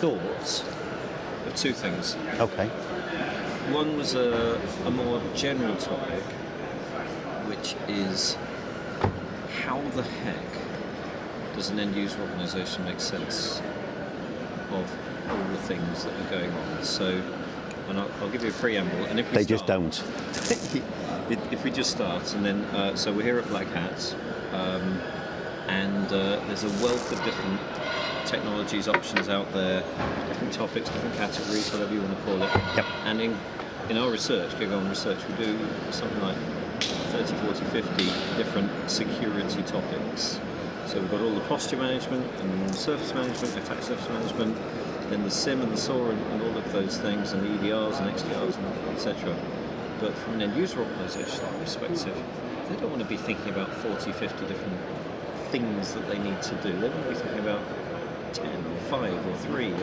thought of two things. Okay. One was a more general topic, which is how the heck does an end-user organisation make sense of all the things that are going on? So, and I'll give you a preamble, and if we just don't. If we just start, and then so we're here at Black Hats, and there's a wealth of different technologies, options out there, different topics, different categories, whatever you want to call it. Yep. And in our research, Gig On Research, we do something like 30, 40, 50 different security topics. So we've got all the posture management and surface management, attack surface management, then the SIM and the SOAR and all of those things, and the EDRs and XDRs and etc. But from an end user organisation perspective, they don't want to be thinking about 40, 50 different things that they need to do. They want to be thinking about 10 or 5 or 3.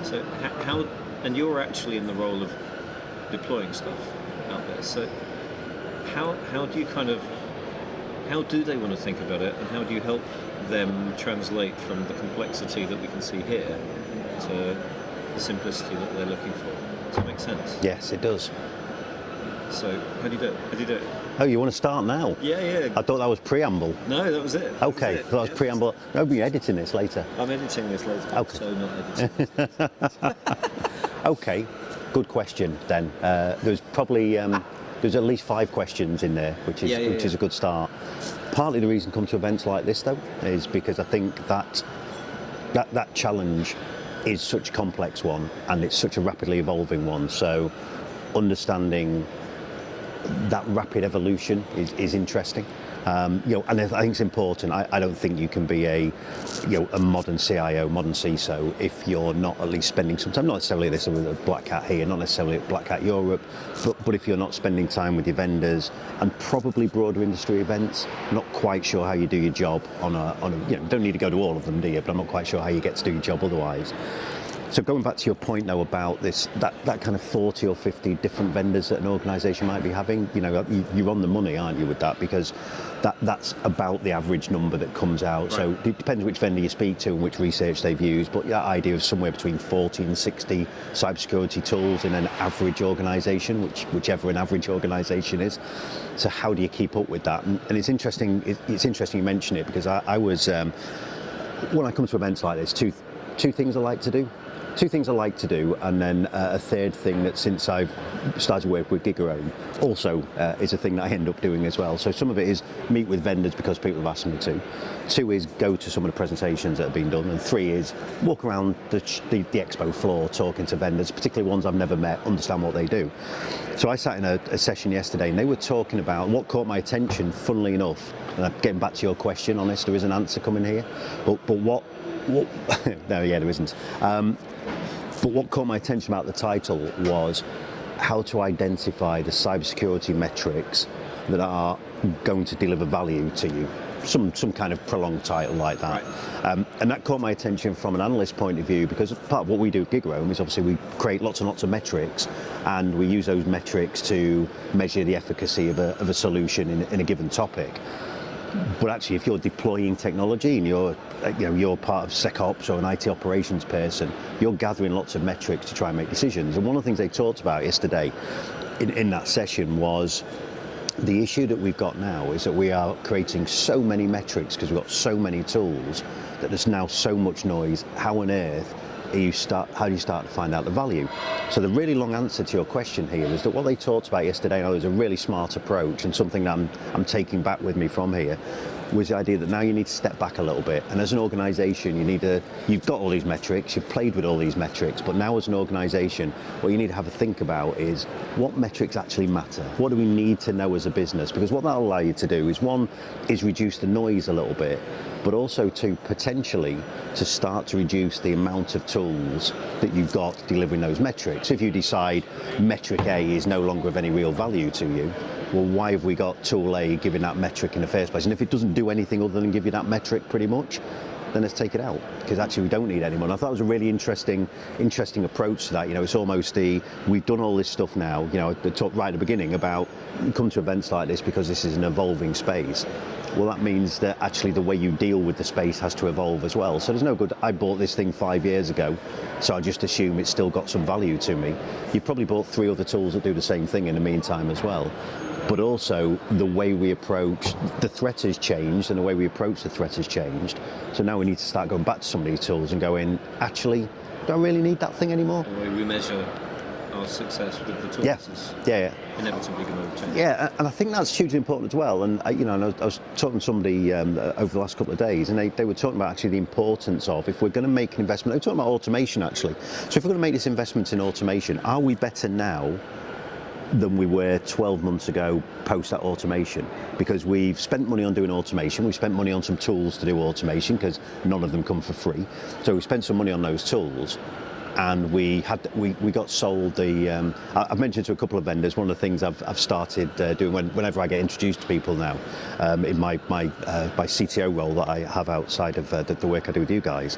So how, and you're actually in the role of deploying stuff out there. So how do you how do they want to think about it, and how do you help them translate from the complexity that we can see here to the simplicity that they're looking for? Does that make sense? Yes, it does. So how do you do it? Oh, you want to start now? Yeah. I thought that was preamble. No, that was it. Okay, that was preamble. No, but you're editing this later. I'm editing this later. Okay. So not editing. Okay, good question then. There's probably there's at least 5 questions in there, which is a good start. Partly the reason to come to events like this though is because I think that challenge is such a complex one, and it's such a rapidly evolving one. So understanding that rapid evolution is interesting. And I think it's important. I don't think you can be a modern CIO, modern CISO, if you're not at least spending some time, not necessarily this with a Black Hat here, not necessarily at Black Hat Europe, but if you're not spending time with your vendors and probably broader industry events, not quite sure how you do your job on a you don't need to go to all of them, do you? But I'm not quite sure how you get to do your job otherwise. So going back to your point now about that kind of 40 or 50 different vendors that an organisation might be having, you're on the money, aren't you, with that? Because that's about the average number that comes out. Right. So it depends which vendor you speak to and which research they've used, but that idea of somewhere between 40 and 60 cybersecurity tools in an average organisation, whichever an average organisation is. So how do you keep up with that? And it's interesting. It's interesting you mention it, because I was when I come to events like this, two things I like to do. Two things I like to do, and then a third thing that since I've started work with Gig On also is a thing that I end up doing as well. So some of it is meet with vendors because people have asked me to. 2 is go to some of the presentations that have been done, and 3 is walk around the expo floor talking to vendors, particularly ones I've never met, understand what they do. So I sat in a session yesterday, and they were talking about what caught my attention, funnily enough, and I'm getting back to your question, honest, there is an answer coming here, but what no, there isn't. But what caught my attention about the title was how to identify the cybersecurity metrics that are going to deliver value to you. Some kind of prolonged title like that. Right. And that caught my attention from an analyst point of view, because part of what we do at Gig On is obviously we create lots and lots of metrics, and we use those metrics to measure the efficacy of a solution in a given topic. But actually, if you're deploying technology and you're part of SecOps or an IT operations person, you're gathering lots of metrics to try and make decisions. And one of the things they talked about yesterday in that session was the issue that we've got now is that we are creating so many metrics because we've got so many tools that there's now so much noise. How on earth how do you start to find out the value? So the really long answer to your question here is that what they talked about yesterday, and it was a really smart approach, and something that I'm taking back with me from here, was the idea that now you need to step back a little bit, and as an organisation you've got all these metrics, you've played with all these metrics, but now as an organisation what you need to have a think about is what metrics actually matter. What do we need to know as a business? Because what that'll allow you to do is, one, is reduce the noise a little bit, but also to potentially to start to reduce the amount of tools that you've got delivering those metrics. If you decide metric A is no longer of any real value to you, well, why have we got tool A giving that metric in the first place? And if it doesn't do anything other than give you that metric pretty much, then let's take it out, because actually we don't need any more. And I thought it was a really interesting approach to that. It's almost we've done all this stuff now. I talked right at the beginning about you come to events like this because this is an evolving space. Well, that means that actually the way you deal with the space has to evolve as well. So there's no good, I bought this thing 5 years ago, so I just assume it's still got some value to me. You've probably bought 3 other tools that do the same thing in the meantime as well. But also the way we approach, the threat has changed, and the way we approach the threat has changed. So now we need to start going back to some of these tools and going, actually, do I really need that thing anymore? The way we measure our success with the tools is inevitably going to change. Yeah, and I think that's hugely important as well. And I was talking to somebody over the last couple of days, and they were talking about actually the importance of, if we're going to make an investment, they were talking about automation actually. So if we're going to make this investment in automation, are we better now than we were 12 months ago post that automation? Because we've spent money on doing automation, we've spent money on some tools to do automation, because none of them come for free. So we spent some money on those tools, and we got sold the. I've mentioned to a couple of vendors. One of the things I've started doing whenever I get introduced to people now, in my CTO role that I have outside of the work I do with you guys,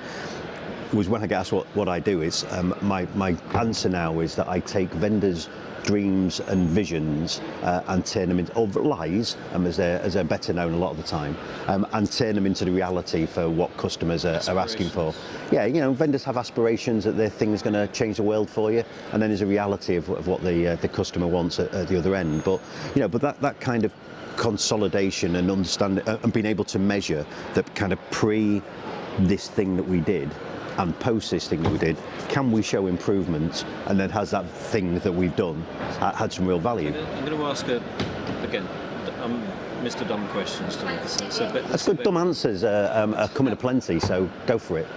was when I get asked what I do is my answer now is that I take vendors' dreams and visions and turn them into, or lies, as they're better known a lot of the time, and turn them into the reality for what customers are asking for. Yeah, vendors have aspirations that their thing's going to change the world for you, and then there's a reality of what the customer wants at the other end. But that kind of consolidation and understanding and being able to measure that kind of pre this thing that we did and post this thing that we did, can we show improvements, and then has that thing that we've done had some real value? I'm going to ask again, Mr. Dumb questions to this. That's good. Dumb answers are coming aplenty, so go for it.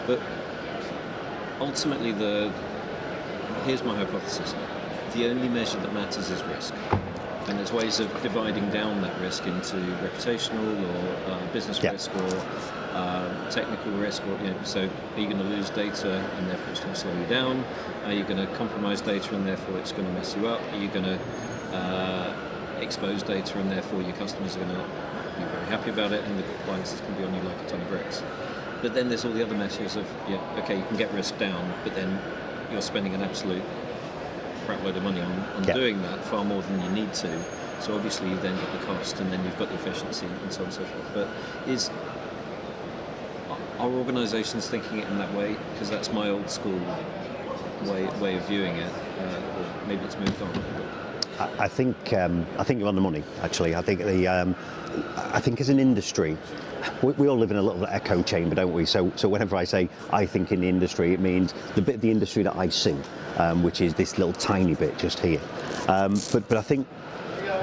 But ultimately, here's my hypothesis: the only measure that matters is risk. And there's ways of dividing down that risk into reputational or business risk or technical risk. So are you going to lose data and therefore it's going to slow you down? Are you going to compromise data and therefore it's going to mess you up? Are you going to expose data and therefore your customers are going to be very happy about it and the compliance is going to be on you like a ton of bricks? But then there's all the other measures of, you can get risk down, but then you're spending an absolute crap load of money on doing that, far more than you need to. So obviously you then got the cost and then you've got the efficiency and so on and so forth. But are organisations thinking it in that way? Because that's my old school way of viewing it. Or maybe it's moved on. I think you're on the money. Actually, I think as an industry, we all live in a little echo chamber, don't we? So whenever I say I think in the industry, it means the bit of the industry that I see, which is this little tiny bit just here. But I think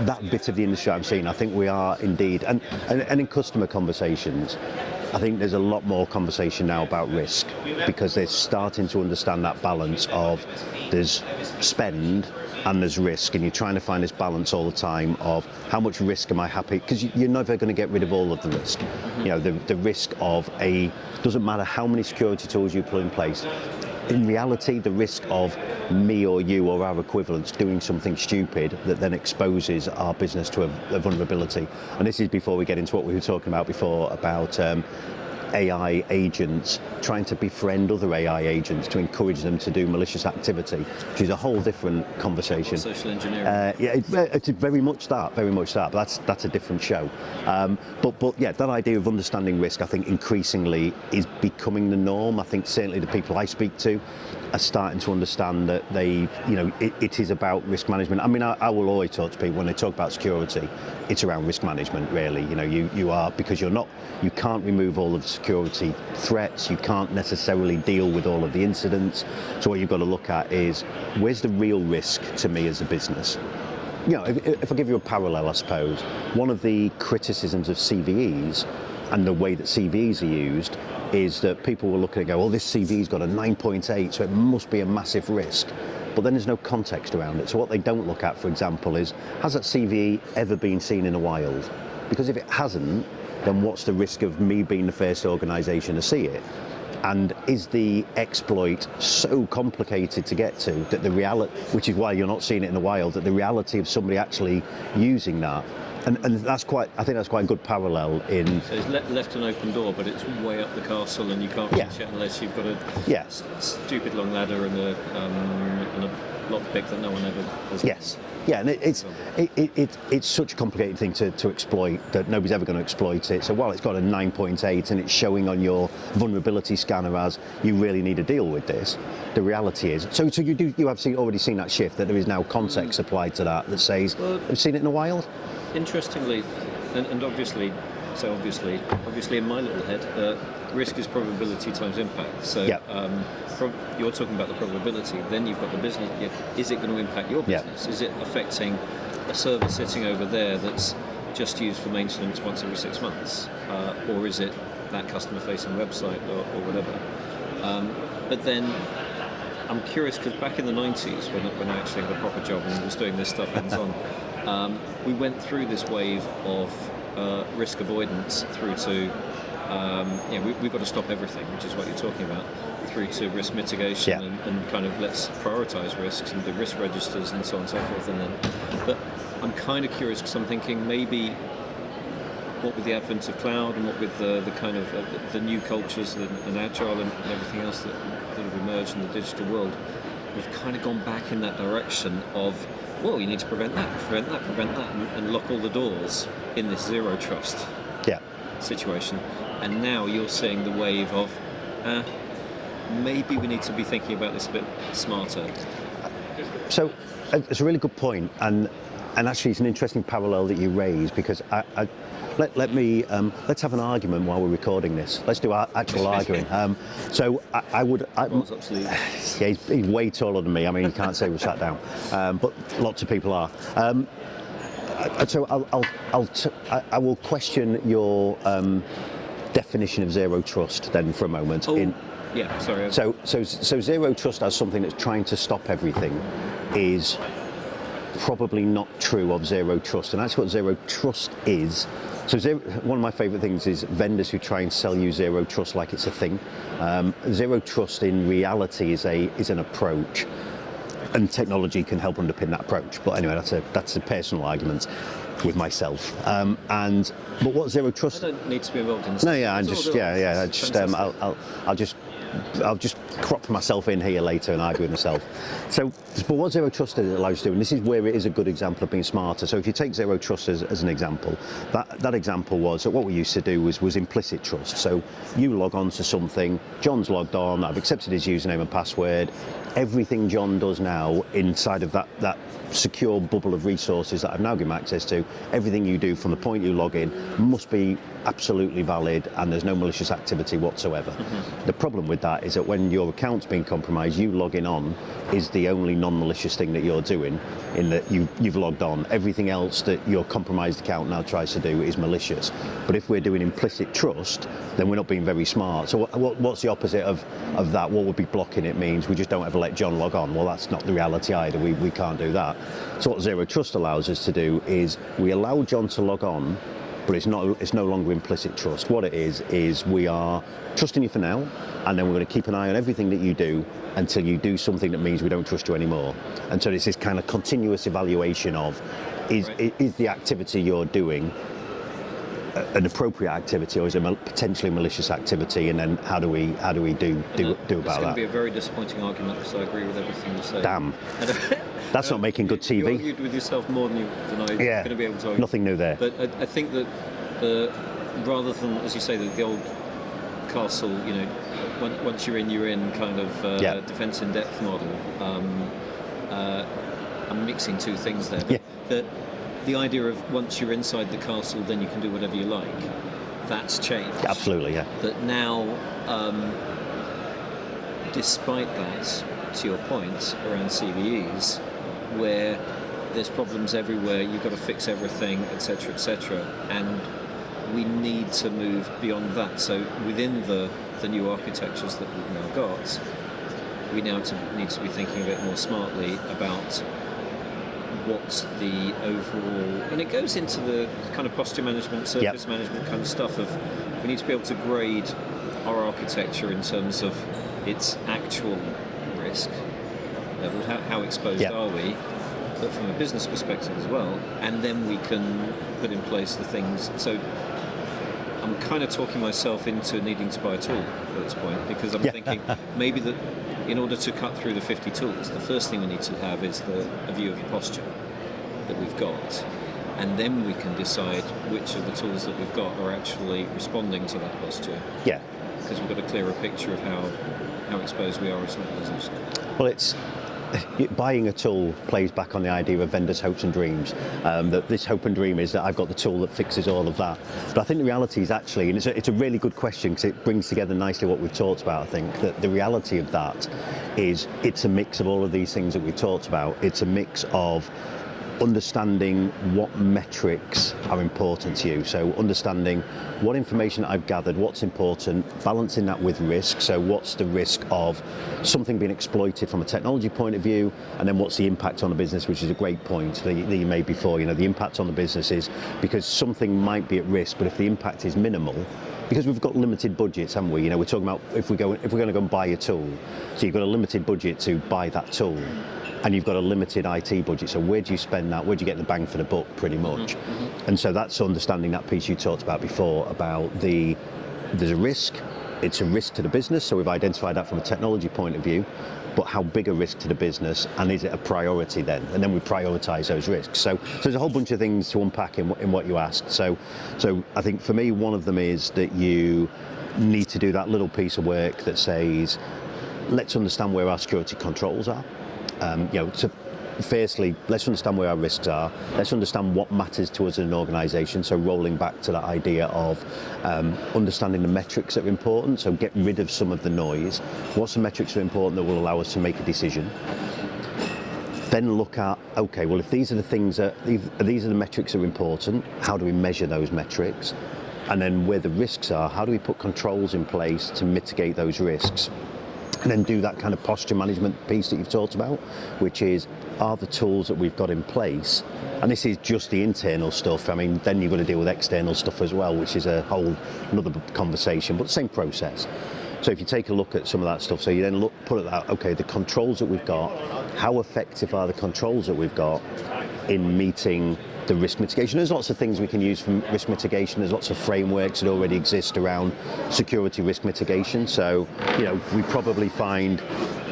that bit of the industry I'm seeing, I think we are indeed, and in customer conversations, I think there's a lot more conversation now about risk, because they're starting to understand that balance of there's spend and there's risk, and you're trying to find this balance all the time of how much risk am I happy, because you're never going to get rid of all of the risk. The risk of doesn't matter how many security tools you put in place. In reality, the risk of me or you or our equivalents doing something stupid that then exposes our business to a vulnerability. And this is before we get into what we were talking about before about AI agents trying to befriend other AI agents to encourage them to do malicious activity, which is a whole different conversation. Social engineering. It's very much that. But that's a different show. But that idea of understanding risk, I think, increasingly is becoming the norm. I think certainly the people I speak to are starting to understand that it is about risk management. I mean, I will always talk to people when they talk about security. It's around risk management, really. You are, because you can't remove all of the security threats. You can't necessarily deal with all of the incidents. So what you've got to look at is, where's the real risk to me as a business? If I give you a parallel, I suppose, one of the criticisms of CVEs and the way that CVEs are used is that people will look at it and go, well, this CVE's got a 9.8, so it must be a massive risk. But then there's no context around it. So what they don't look at, for example, is, has that CVE ever been seen in the wild? Because if it hasn't, then what's the risk of me being the first organisation to see it? And is the exploit so complicated to get to that the reality, which is why you're not seeing it in the wild, that the reality of somebody actually using that And that's quite. I think that's quite a good parallel in. So it's left an open door, but it's way up the castle, and you can't reach it unless you've got a stupid long ladder and a lockpick that no one ever has. Yes. Yeah, and it's such a complicated thing to exploit that nobody's ever going to exploit it. So while it's got a 9.8 and it's showing on your vulnerability scanner as you really need to deal with this, the reality is. So you have already seen that shift, that there is now context applied to that says, have you seen it in the wild? Interestingly, and obviously in my little head, risk is probability times impact. So you're talking about the probability, then you've got the business. Is it going to impact your business? Is it affecting a server sitting over there that's just used for maintenance once every 6 months? Or is it that customer-facing website or whatever? But then I'm curious, because back in the 90s, when I actually had a proper job and was doing this stuff hands-on, we went through this wave of risk avoidance through to we've got to stop everything, which is what you're talking about, through to risk mitigation and kind of let's prioritise risks and do risk registers and so on and so forth. But I'm kind of curious, because I'm thinking maybe what with the advent of cloud and what with the kind of the new cultures and agile and everything else that have emerged in the digital world, we've kind of gone back in that direction of, well, you need to prevent that, and lock all the doors in this zero trust situation. And now you're seeing the wave of, maybe we need to be thinking about this a bit smarter. So it's a really good point, and actually it's an interesting parallel that you raise, because let's have an argument while we're recording this. Let's do actual arguing. He's way taller than me. I mean, you can't say we're sat down, but lots of people are. So I will question your definition of zero trust then for a moment. So zero trust as something that's trying to stop everything is probably not true of zero trust, and that's what zero trust is. So one of my favourite things is vendors who try and sell you zero trust like it's a thing. Zero trust in reality is an approach, and technology can help underpin that approach. But anyway, that's a personal argument with myself. But what zero trust? I don't need to be involved in this. No, I'll just crop myself in here later and argue with myself. But what zero trust allows you to do, and this is where it is a good example of being smarter. So if you take zero trust as an example, that example was that what we used to do was implicit trust. So you log on to something, John's logged on, I've accepted his username and password. Everything John does now inside of that secure bubble of resources that I've now given him access to, everything you do from the point you log in must be absolutely valid, and there's no malicious activity whatsoever. Mm-hmm. The problem with that is that when your account's been compromised, you logging on is the only non-malicious thing that you're doing, in that you've logged on. Everything else that your compromised account now tries to do is malicious. But if we're doing implicit trust, then we're not being very smart. So what's the opposite of that? What would be blocking it means we just don't ever let John log on. Well, that's not the reality either. We can't do that. So what zero trust allows us to do is we allow John to log on, but it's no longer implicit trust. What it is we are trusting you for now, and then we're going to keep an eye on everything that you do until you do something that means we don't trust you anymore. And so it's this kind of continuous evaluation of is the activity you're doing an appropriate activity, or is it potentially malicious activity, and then how do we do about that? It's going to be a very disappointing argument, because I agree with everything you say. Damn. That's not making good TV. You argued with yourself more than I'm going to be able to argue. Nothing new there. But I think that rather than, as you say, the old castle, once you're in kind of defence in depth model, I'm mixing two things there. But the idea of once you're inside the castle, then you can do whatever you like, that's changed. Absolutely, yeah. But now, despite that, to your point around CVEs, where there's problems everywhere, you've got to fix everything, etc., and we need to move beyond that. So within the new architectures that we've now got, we now need to be thinking a bit more smartly about what's the overall, and it goes into the kind of posture management, surface management kind of stuff of, we need to be able to grade our architecture in terms of its actual risk level, how exposed are we, but from a business perspective as well, and then we can put in place the things. So I'm kind of talking myself into needing to buy a tool at this point, because I'm thinking maybe that in order to cut through the 50 tools, the first thing we need to have is a view of the posture that we've got, and then we can decide which of the tools that we've got are actually responding to that posture. Yeah. Because we've got a clearer picture of how exposed we are as an organisation. Well, buying a tool plays back on the idea of vendors' hopes and dreams. That this hope and dream is that I've got the tool that fixes all of that. But I think the reality is actually, and it's a really good question because it brings together nicely what we've talked about, I think, that the reality of that is it's a mix of all of these things that we've talked about. It's a mix of understanding what metrics are important to you. So understanding what information I've gathered, what's important, balancing that with risk. So what's the risk of something being exploited from a technology point of view, and then what's the impact on the business, which is a great point that you made before. The impact on the business is because something might be at risk, but if the impact is minimal, because we've got limited budgets, haven't we? We're talking about if we're going to go and buy a tool, so you've got a limited budget to buy that tool. And you've got a limited IT budget, so where do you spend that? Where do you get the bang for the buck, pretty much? Mm-hmm. And so that's understanding that piece you talked about before, about there's a risk, it's a risk to the business, so we've identified that from a technology point of view, but how big a risk to the business, and is it a priority then? And then we prioritise those risks. So there's a whole bunch of things to unpack in what you asked. So I think for me, one of them is that you need to do that little piece of work that says, let's understand where our security controls are. Firstly, let's understand where our risks are. Let's understand what matters to us as an organisation. So rolling back to that idea of understanding the metrics that are important. So get rid of some of the noise. What's the metrics that are important that will allow us to make a decision? Then look at, okay, well, if these are the things these are the metrics that are important, how do we measure those metrics? And then where the risks are, how do we put controls in place to mitigate those risks? And then do that kind of posture management piece that you've talked about, which is, are the tools that we've got in place, and this is just the internal stuff, then you've got to deal with external stuff as well, which is a whole another conversation, but same process. So if you take a look at some of that stuff, so you then put at that, okay, the controls that we've got, how effective are the controls that we've got in meeting the risk mitigation? There's lots of things we can use from risk mitigation. There's lots of frameworks that already exist around security risk mitigation. So, we probably find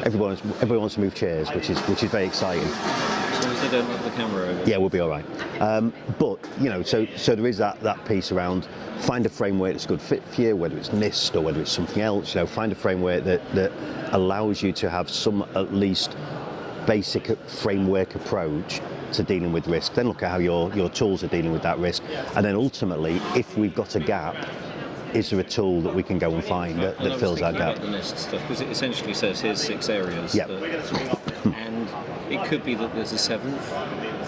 everyone wants to move chairs, which is very exciting. As long as they don't knock the camera over. Yeah, we'll be all right. So there is that piece around find a framework that's a good fit for you, whether it's NIST or whether it's something else. Find a framework that allows you to have some at least basic framework approach to dealing with risk. Then look at how your tools are dealing with that risk, and then ultimately, if we've got a gap, is there a tool that we can go and find that fills that gap? About the NIST stuff, because it essentially says here's 6 areas, yep. And it could be that there's a 7th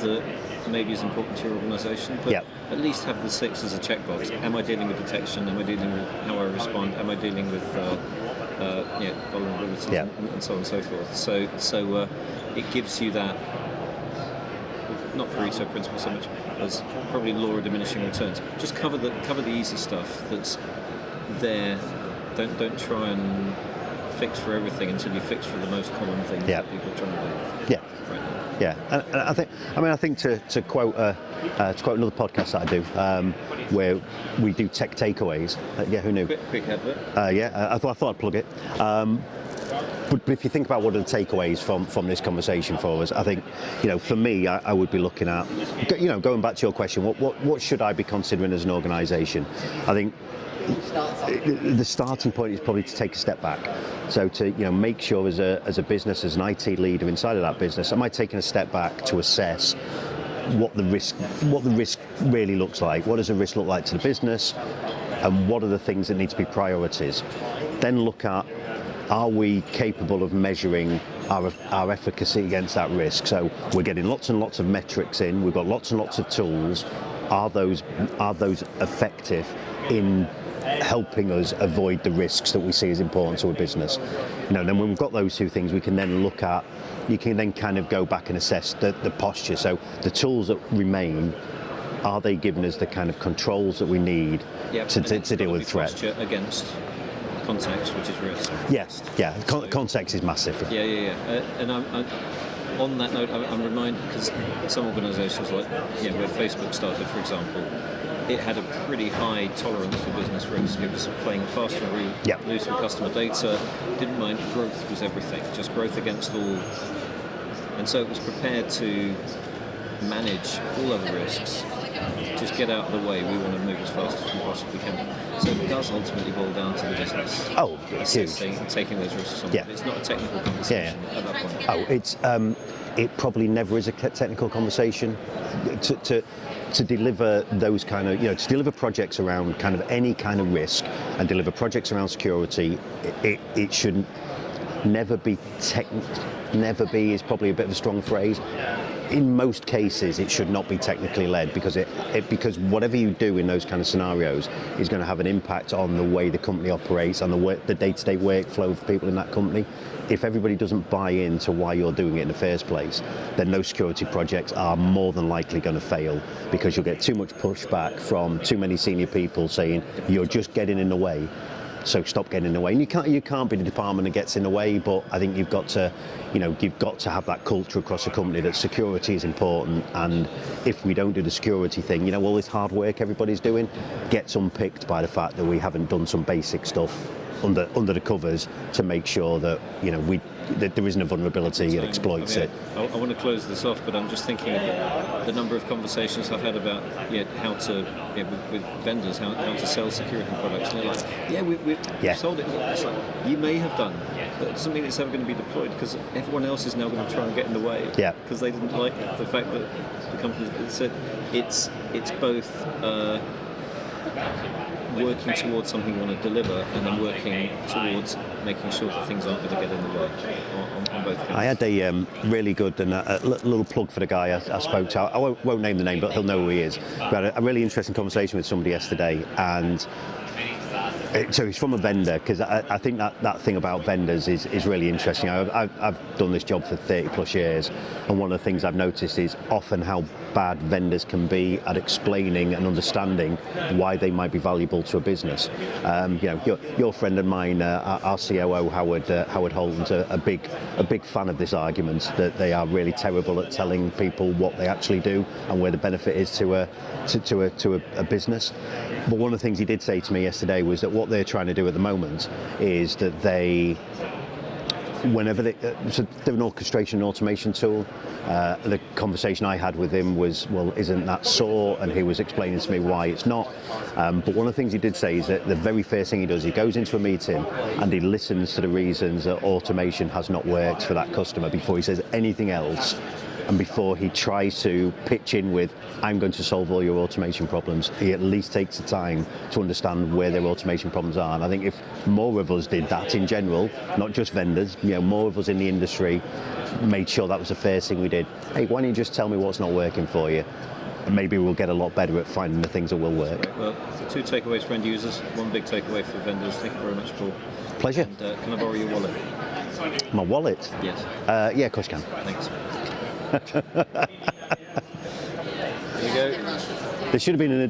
that maybe is important to your organisation, but yep. At least have the 6 as a checkbox. Am I dealing with detection? Am I dealing with how I respond? Am I dealing with vulnerabilities, yep. and so on and so forth? So it gives you that. Not Pareto principle so much as probably law of diminishing returns. Just cover the easy stuff that's there. Don't try and fix for everything until you fix for the most common things that people are trying to do. Yeah. Right now. Yeah, and I think to quote another podcast that I do, where we do tech takeaways. Who knew? Quick advert. I thought I'd plug it. But if you think about what are the takeaways from this conversation for us, I think, for me, I would be looking at, going back to your question, what should I be considering as an organisation? I think the starting point is probably to take a step back. So to make sure as a business, as an IT leader inside of that business, am I taking a step back to assess what the risk really looks like? What does the risk look like to the business? And what are the things that need to be priorities? Then look at, are we capable of measuring our efficacy against that risk? So we're getting lots and lots of metrics in, we've got lots and lots of tools. Are those effective in helping us avoid the risks that we see as important to a business? Then when we've got those two things, we can then look at, you can then kind of go back and assess the posture. So the tools that remain, are they giving us the kind of controls that we need to deal with threat? Posture against context, which is risk. Yes, yeah. Context is massive. Yeah. And on that note, I'm reminded, because some organisations like where Facebook started, for example, it had a pretty high tolerance for business risk. It was playing fast and loose with customer data, didn't mind growth was everything, just growth against all. And so it was prepared to manage all other risks, just get out of the way, we want to move as fast as we possibly can. So it does ultimately boil down to the business. Oh, assessing and taking those risks on. Yeah. It's not a technical conversation at that point. Oh, it's it probably never is a technical conversation. To deliver those kind of, to deliver projects around kind of any kind of risk and deliver projects around security, it should never be never be is probably a bit of a strong phrase. In most cases, it should not be technically led, because because whatever you do in those kind of scenarios is going to have an impact on the way the company operates and the day-to-day workflow for people in that company. If everybody doesn't buy into why you're doing it in the first place, then those security projects are more than likely going to fail, because you'll get too much pushback from too many senior people saying you're just getting in the way. So stop getting in the way. And you can't be the department that gets in the way, but I think you've got to have that culture across the company that security is important. And if we don't do the security thing, all this hard work everybody's doing gets unpicked by the fact that we haven't done some basic stuff under the covers to make sure that that there isn't a vulnerability that exploits it. I want to close this off, but I'm just thinking of the number of conversations I've had about how to with vendors how to sell security products, and they're like, we've sold it. It's like, you may have done, but it doesn't mean it's ever going to be deployed, because everyone else is now going to try and get in the way. Because they didn't like the fact that the company said it's both. Working towards something you want to deliver, and then working towards making sure that things aren't going to get in the way on both counts. I had a really good and a little plug for the guy I spoke to. I won't name the name, but he'll know who he is. We had a really interesting conversation with somebody yesterday, and so he's from a vendor, because I think that thing about vendors is really interesting. I've done this job for 30 plus years, and one of the things I've noticed is often how bad vendors can be at explaining and understanding why they might be valuable to a business. Your friend and mine, our COO Howard Holden's a big fan of this argument that they are really terrible at telling people what they actually do and where the benefit is to a business. But one of the things he did say to me yesterday was that what they're trying to do at the moment is that so they're an orchestration and automation tool. The conversation I had with him was, well, isn't that SOAR? And he was explaining to me why it's not. But one of the things he did say is that the very first thing he does, he goes into a meeting and he listens to the reasons that automation has not worked for that customer before he says anything else. And before he tries to pitch in with, I'm going to solve all your automation problems, he at least takes the time to understand where their automation problems are. And I think if more of us did that in general, not just vendors, more of us in the industry made sure that was the first thing we did. Hey, why don't you just tell me what's not working for you? And maybe we'll get a lot better at finding the things that will work. Well, 2 takeaways for end users, 1 big takeaway for vendors. Thank you very much, Paul. Pleasure. And can I borrow your wallet? My wallet? Yes. Yeah, of course you can. Thanks. There you go. There should have been an